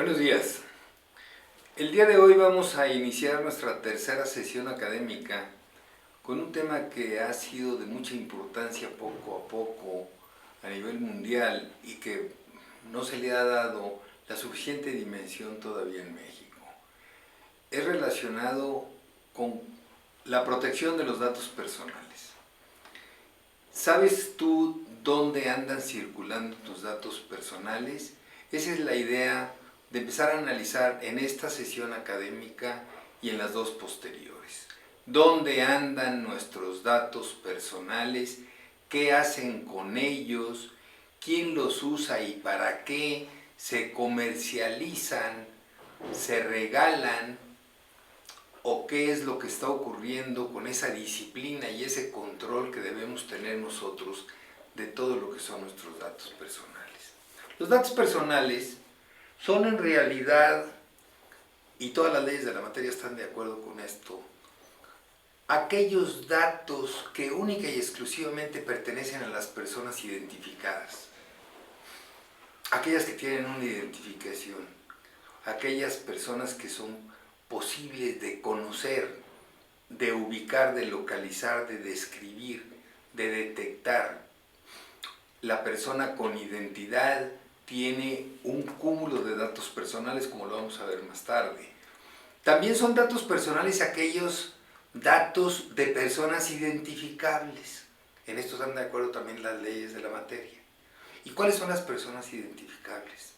Buenos días. El día de hoy vamos a iniciar nuestra tercera sesión académica con un tema que ha sido de mucha importancia poco a poco a nivel mundial y que no se le ha dado la suficiente dimensión todavía en México. Es relacionado con la protección de los datos personales. ¿Sabes tú dónde andan circulando tus datos personales? Esa es la idea de empezar a analizar en esta sesión académica y en las dos posteriores. ¿Dónde andan nuestros datos personales? ¿Qué hacen con ellos? ¿Quién los usa y para qué? ¿Se comercializan? ¿Se regalan? ¿O qué es lo que está ocurriendo con esa disciplina y ese control que debemos tener nosotros de todo lo que son nuestros datos personales? Los datos personales son en realidad, y todas las leyes de la materia están de acuerdo con esto, aquellos datos que única y exclusivamente pertenecen a las personas identificadas, aquellas que tienen una identificación, aquellas personas que son posibles de conocer, de ubicar, de localizar, de describir, de detectar. La persona con identidad tiene un cúmulo de datos personales, como lo vamos a ver más tarde. También son datos personales aquellos datos de personas identificables. En esto están de acuerdo también las leyes de la materia. ¿Y cuáles son las personas identificables?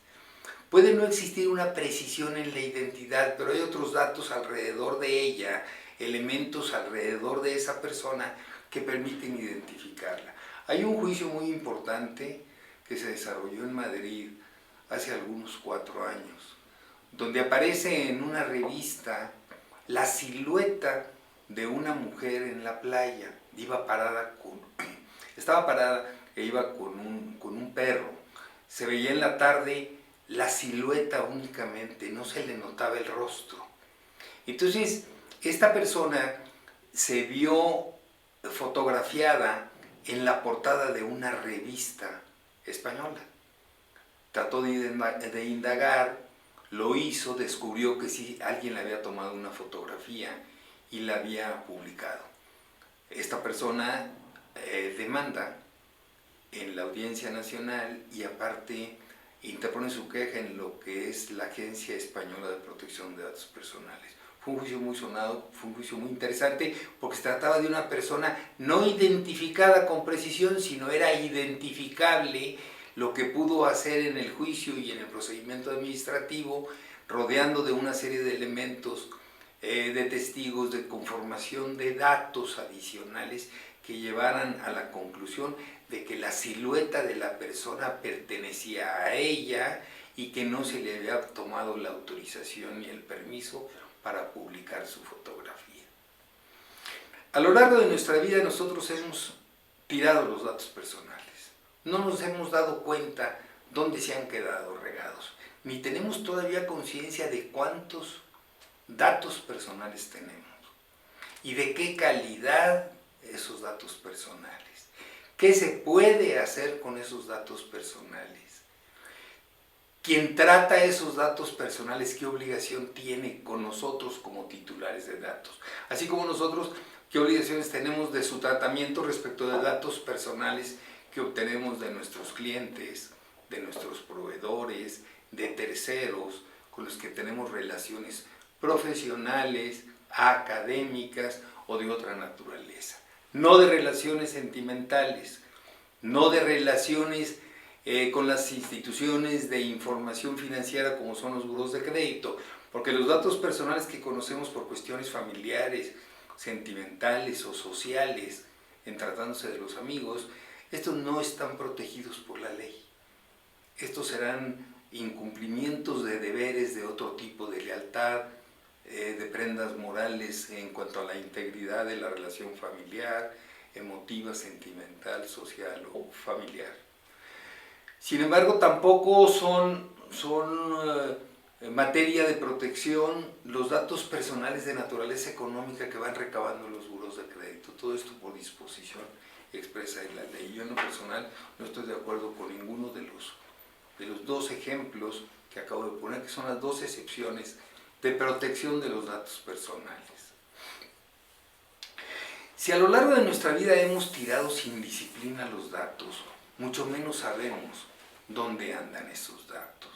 Puede no existir una precisión en la identidad, pero hay otros datos alrededor de ella, elementos alrededor de esa persona que permiten identificarla. Hay un juicio muy importante que se desarrolló en Madrid hace algunos 4 años, donde aparece en una revista la silueta de una mujer en la playa. Estaba parada e iba con un perro. Se veía en la tarde la silueta únicamente, no se le notaba el rostro. Entonces, esta persona se vio fotografiada en la portada de una revista española. Trató de indagar, lo hizo, descubrió que sí, alguien le había tomado una fotografía y la había publicado. Esta persona demanda en la Audiencia Nacional y aparte interpone su queja en lo que es la Agencia Española de Protección de Datos Personales. Fue un juicio muy sonado, fue un juicio muy interesante porque se trataba de una persona no identificada con precisión, sino era identificable lo que pudo hacer en el juicio y en el procedimiento administrativo, rodeando de una serie de elementos, de testigos, de conformación de datos adicionales que llevaran a la conclusión de que la silueta de la persona pertenecía a ella y que no se le había tomado la autorización ni el permiso para publicar su fotografía. A lo largo de nuestra vida nosotros hemos tirado los datos personales. No nos hemos dado cuenta dónde se han quedado regados, ni tenemos todavía conciencia de cuántos datos personales tenemos y de qué calidad esos datos personales. ¿Qué se puede hacer con esos datos personales? Quien trata esos datos personales, ¿qué obligación tiene con nosotros como titulares de datos? Así como nosotros, ¿qué obligaciones tenemos de su tratamiento respecto de datos personales que obtenemos de nuestros clientes, de nuestros proveedores, de terceros con los que tenemos relaciones profesionales, académicas o de otra naturaleza? No de relaciones sentimentales, no de relaciones con las instituciones de información financiera como son los buros de crédito, porque los datos personales que conocemos por cuestiones familiares, sentimentales o sociales, en tratándose de los amigos, estos no están protegidos por la ley. Estos serán incumplimientos de deberes de otro tipo, de lealtad, de prendas morales en cuanto a la integridad de la relación familiar, emotiva, sentimental, social o familiar. Sin embargo, tampoco son materia de protección los datos personales de naturaleza económica que van recabando los buros de crédito. Todo esto por disposición expresa en la ley. Yo en lo personal no estoy de acuerdo con ninguno de los de los dos ejemplos que acabo de poner, que son las dos excepciones de protección de los datos personales. Si a lo largo de nuestra vida hemos tirado sin disciplina los datos, mucho menos sabemos dónde andan esos datos.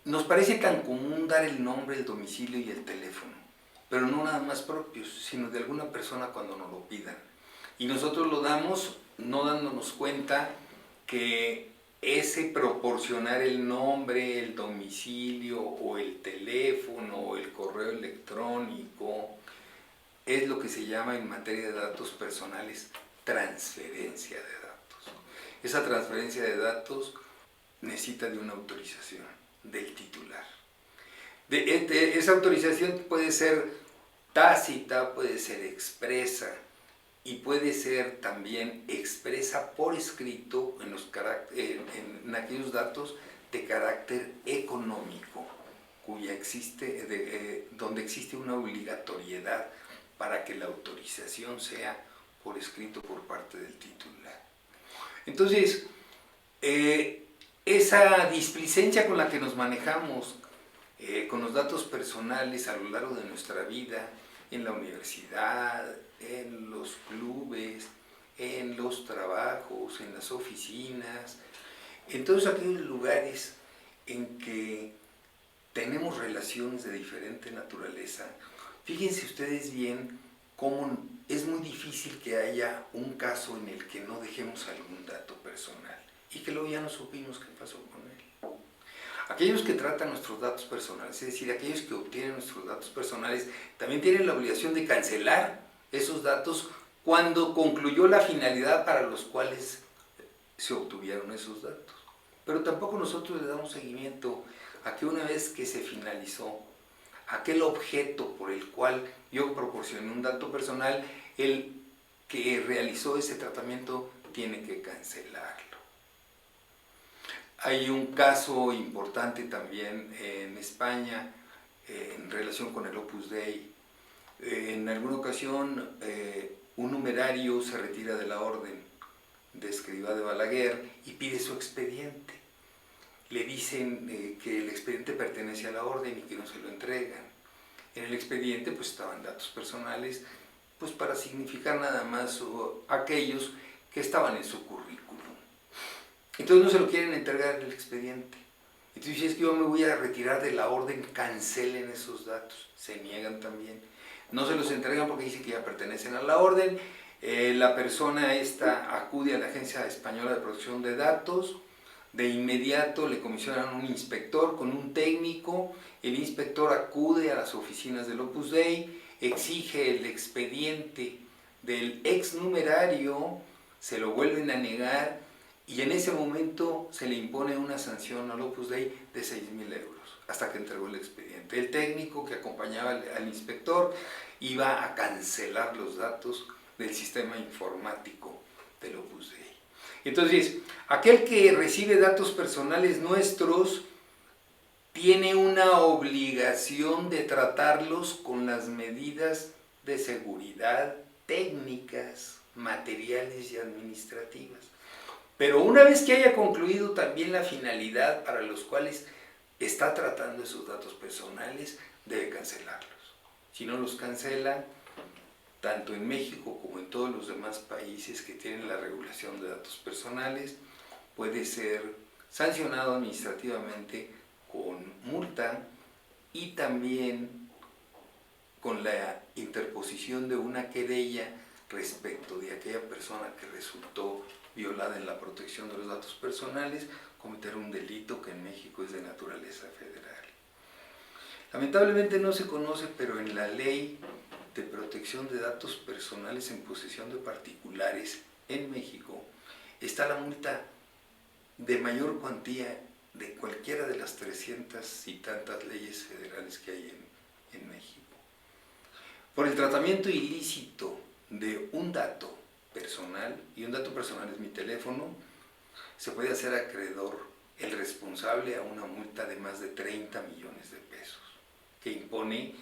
Nos parece tan común dar el nombre, el domicilio y el teléfono, pero no nada más propios, sino de alguna persona cuando nos lo pidan. Y nosotros lo damos no dándonos cuenta que ese proporcionar el nombre, el domicilio o el teléfono o el correo electrónico es lo que se llama en materia de datos personales transferencia de datos. Esa transferencia de datos necesita de una autorización del titular. Esa autorización puede ser tácita, puede ser expresa y puede ser también expresa por escrito en aquellos datos de carácter económico, donde existe una obligatoriedad para que la autorización sea por escrito por parte del titular. Entonces, esa displicencia con la que nos manejamos con los datos personales a lo largo de nuestra vida, en la universidad, en los clubes, en los trabajos, en las oficinas, en todos aquellos lugares en que tenemos relaciones de diferente naturaleza. Fíjense ustedes bien cómo es muy difícil que haya un caso en el que no dejemos algún dato personal y que luego ya no supimos qué pasó con él. Aquellos que tratan nuestros datos personales, es decir, aquellos que obtienen nuestros datos personales, también tienen la obligación de cancelar esos datos cuando concluyó la finalidad para los cuales se obtuvieron esos datos. Pero tampoco nosotros le damos seguimiento a que una vez que se finalizó aquel objeto por el cual yo proporcioné un dato personal, el que realizó ese tratamiento tiene que cancelarlo. Hay un caso importante también en España en relación con el Opus Dei. En alguna ocasión un numerario se retira de la orden de Escrivá de Balaguer y pide su expediente. Le dicen que el expediente pertenece a la orden y que no se lo entregan. En el expediente pues estaban datos personales pues para significar nada más aquellos que estaban en su currículum. Entonces no se lo quieren entregar el expediente. Entonces si es que yo me voy a retirar de la orden, cancelen esos datos. Se niegan también. No se los entregan porque dicen que ya pertenecen a la orden. La persona esta acude a la Agencia Española de Protección de Datos. De inmediato le comisionan un inspector con un técnico. El inspector acude a las oficinas del Opus Dei, exige el expediente del exnumerario, se lo vuelven a negar y en ese momento se le impone una sanción al Opus Dei de 6,000 euros hasta que entregó el expediente. El técnico que acompañaba al inspector iba a cancelar los datos del sistema informático del Opus Dei. Entonces, aquel que recibe datos personales nuestros tiene una obligación de tratarlos con las medidas de seguridad técnicas, materiales y administrativas. Pero una vez que haya concluido también la finalidad para los cuales está tratando esos datos personales, debe cancelarlos. Si no los cancela, tanto en México como en todos los demás países que tienen la regulación de datos personales, puede ser sancionado administrativamente con multa y también con la interposición de una querella respecto de aquella persona que resultó violada en la protección de los datos personales, cometer un delito que en México es de naturaleza federal. Lamentablemente no se conoce, pero en la ley de protección de datos personales en posesión de particulares en México está la multa de mayor cuantía de cualquiera de las 300 y tantas leyes federales que hay en México. Por el tratamiento ilícito de un dato personal, y un dato personal es mi teléfono, se puede hacer acreedor el responsable a una multa de más de 30 millones de pesos, que impone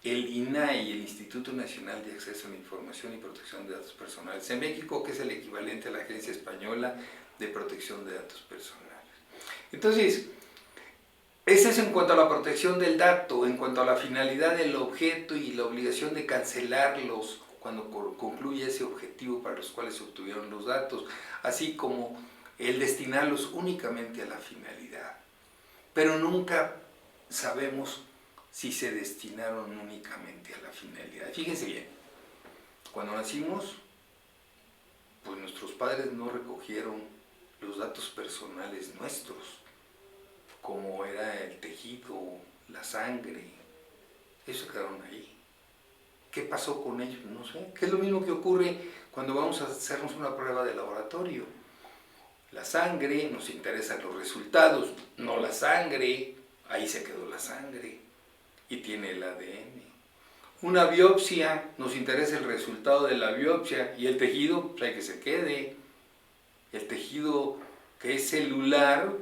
el INAI, el Instituto Nacional de Acceso a la Información y Protección de Datos Personales en México, que es el equivalente a la Agencia Española de Protección de Datos Personales. Entonces, ese es en cuanto a la protección del dato, en cuanto a la finalidad del objeto y la obligación de cancelarlos cuando concluye ese objetivo para los cuales se obtuvieron los datos, así como el destinarlos únicamente a la finalidad. Pero nunca sabemos si se destinaron únicamente a la finalidad. Fíjense bien, cuando nacimos, pues nuestros padres no recogieron los datos personales nuestros, como era el tejido, la sangre, eso quedaron ahí. ¿Qué pasó con ellos? No sé. Que es lo mismo que ocurre cuando vamos a hacernos una prueba de laboratorio. La sangre, nos interesan los resultados, no la sangre, ahí se quedó la sangre y tiene el ADN. Una biopsia, nos interesa el resultado de la biopsia y el tejido, pues hay que se quede. El tejido que es celular,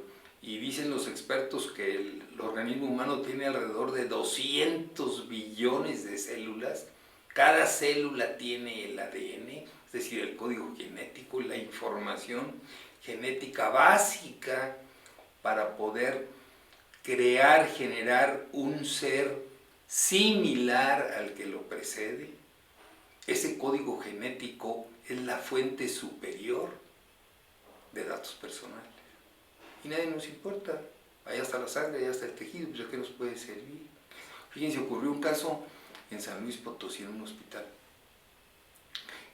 y dicen los expertos que el organismo humano tiene alrededor de 200 billones de células. Cada célula tiene el ADN, es decir, el código genético, la información genética básica para poder crear, generar un ser similar al que lo precede. Ese código genético es la fuente superior de datos personales. Y nadie nos importa. Allá está la sangre, allá está el tejido, pues ¿a qué nos puede servir? Fíjense, ocurrió un caso en San Luis Potosí, en un hospital.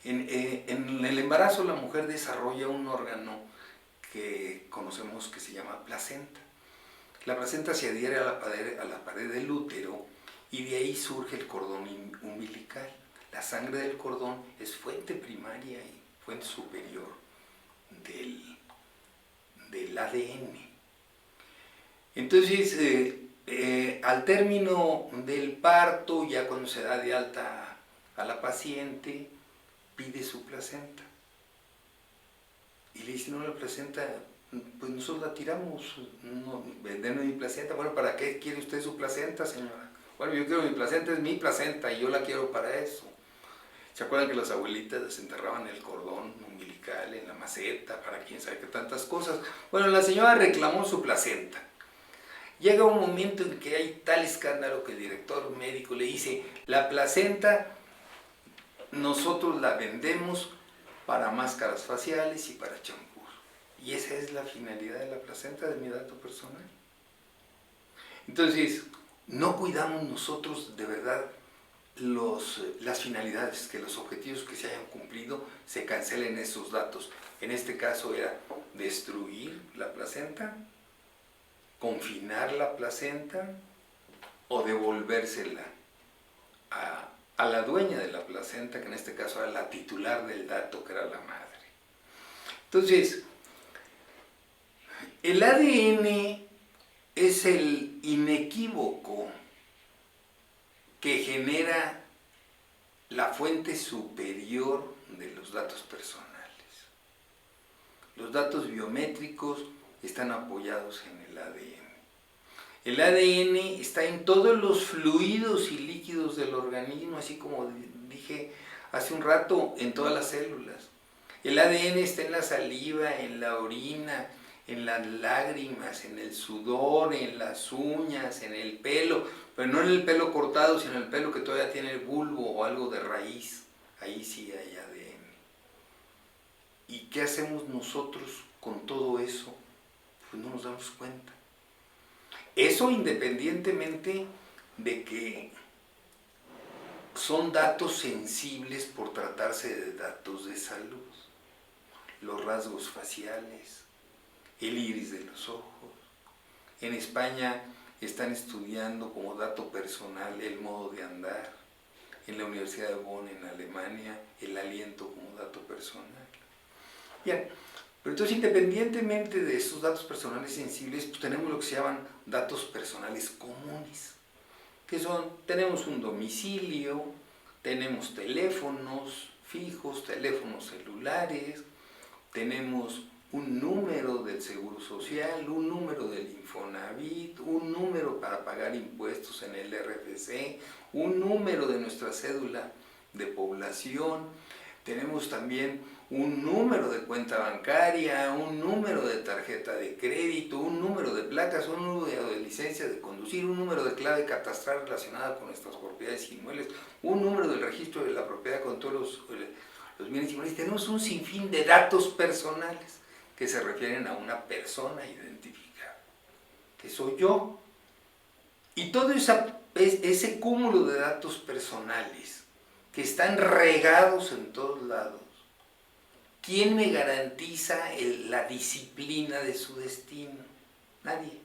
En el embarazo la mujer desarrolla un órgano que conocemos que se llama placenta. La placenta se adhiere a la pared del útero y de ahí surge el cordón umbilical. La sangre del cordón es fuente primaria y fuente superior del ADN. Entonces, al término del parto, ya cuando se da de alta a la paciente, pide su placenta. Y le dice, no, la placenta, pues nosotros la tiramos, no, vendernos mi placenta. Bueno, ¿para qué quiere usted su placenta, señora? Bueno, yo quiero mi placenta, es mi placenta y yo la quiero para eso. ¿Se acuerdan que las abuelitas desenterraban el cordón umbilical en la maceta para quién sabe qué tantas cosas? Bueno, la señora reclamó su placenta. Llega un momento en que hay tal escándalo que el director médico le dice, la placenta nosotros la vendemos para máscaras faciales y para champús. Y esa es la finalidad de la placenta, de mi dato personal. Entonces, no cuidamos nosotros de verdad las finalidades, que los objetivos que se hayan cumplido se cancelen esos datos. En este caso era destruir la placenta, confinar la placenta o devolvérsela a la dueña de la placenta, que en este caso era la titular del dato, que era la madre. Entonces, el ADN es el inequívoco que genera la fuente superior de los datos personales. Los datos biométricos están apoyados en el ADN. El ADN está en todos los fluidos y líquidos del organismo, así como dije hace un rato, en todas las células. El ADN está en la saliva, en la orina, en las lágrimas, en el sudor, en las uñas, en el pelo, pero no en el pelo cortado, sino en el pelo que todavía tiene el bulbo o algo de raíz. Ahí sí hay ADN. ¿Y qué hacemos nosotros con todo eso? Pues no nos damos cuenta. Eso independientemente de que son datos sensibles por tratarse de datos de salud. Los rasgos faciales, el iris de los ojos. En España están estudiando como dato personal el modo de andar. En la Universidad de Bonn, en Alemania, el aliento como dato personal. Bien, pero entonces independientemente de esos datos personales sensibles, pues tenemos lo que se llaman datos personales comunes, que son, tenemos un domicilio, tenemos teléfonos fijos, teléfonos celulares, tenemos un número del Seguro Social, un número del Infonavit, un número para pagar impuestos en el RFC, un número de nuestra cédula de población, tenemos también un número de cuenta bancaria, un número de tarjeta de crédito, un número de placas, un número de licencia de conducir, un número de clave catastral relacionada con nuestras propiedades inmuebles, un número del registro de la propiedad con todos los bienes inmuebles. Tenemos un sinfín de datos personales que se refieren a una persona identificada, que soy yo. Y todo ese cúmulo de datos personales que están regados en todos lados, ¿quién me garantiza la disciplina de su destino? Nadie.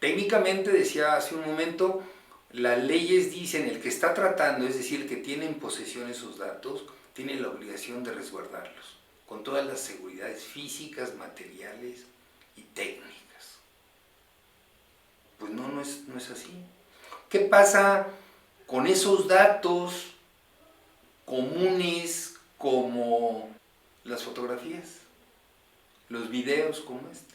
Técnicamente, decía hace un momento, las leyes dicen el que está tratando, es decir, el que tiene en posesión esos datos, tiene la obligación de resguardarlos, con todas las seguridades físicas, materiales y técnicas. Pues no es así. ¿Qué pasa con esos datos comunes como las fotografías, los videos como este,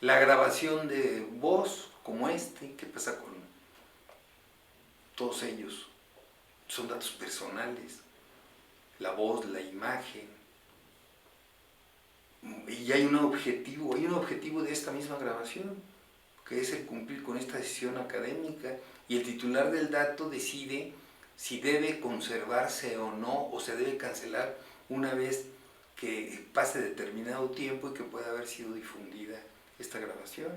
la grabación de voz como este? ¿Qué pasa con todos ellos? Son datos personales, la voz, la imagen. Y hay un objetivo de esta misma grabación, que es el cumplir con esta decisión académica, y el titular del dato decide si debe conservarse o no, o se debe cancelar una vez que pase determinado tiempo y que pueda haber sido difundida esta grabación.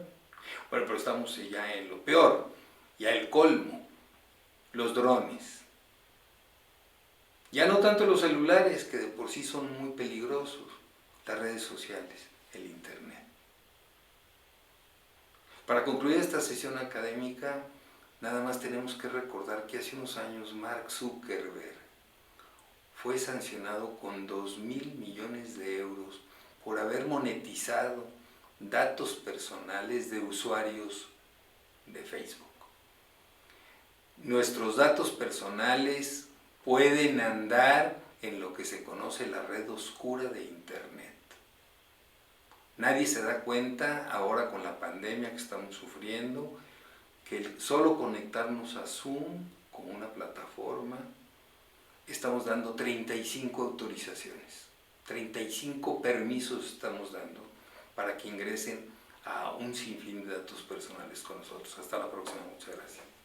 Bueno, pero estamos ya en lo peor, ya el colmo, los drones. Ya no tanto los celulares, que de por sí son muy peligrosos, las redes sociales, el internet. Para concluir esta sesión académica, nada más tenemos que recordar que hace unos años Mark Zuckerberg fue sancionado con 2.000 millones de euros por haber monetizado datos personales de usuarios de Facebook. Nuestros datos personales pueden andar en lo que se conoce la red oscura de Internet. Nadie se da cuenta ahora con la pandemia que estamos sufriendo que solo conectarnos a Zoom como una plataforma estamos dando 35 autorizaciones, 35 permisos estamos dando para que ingresen a un sinfín de datos personales con nosotros. Hasta la próxima, muchas gracias.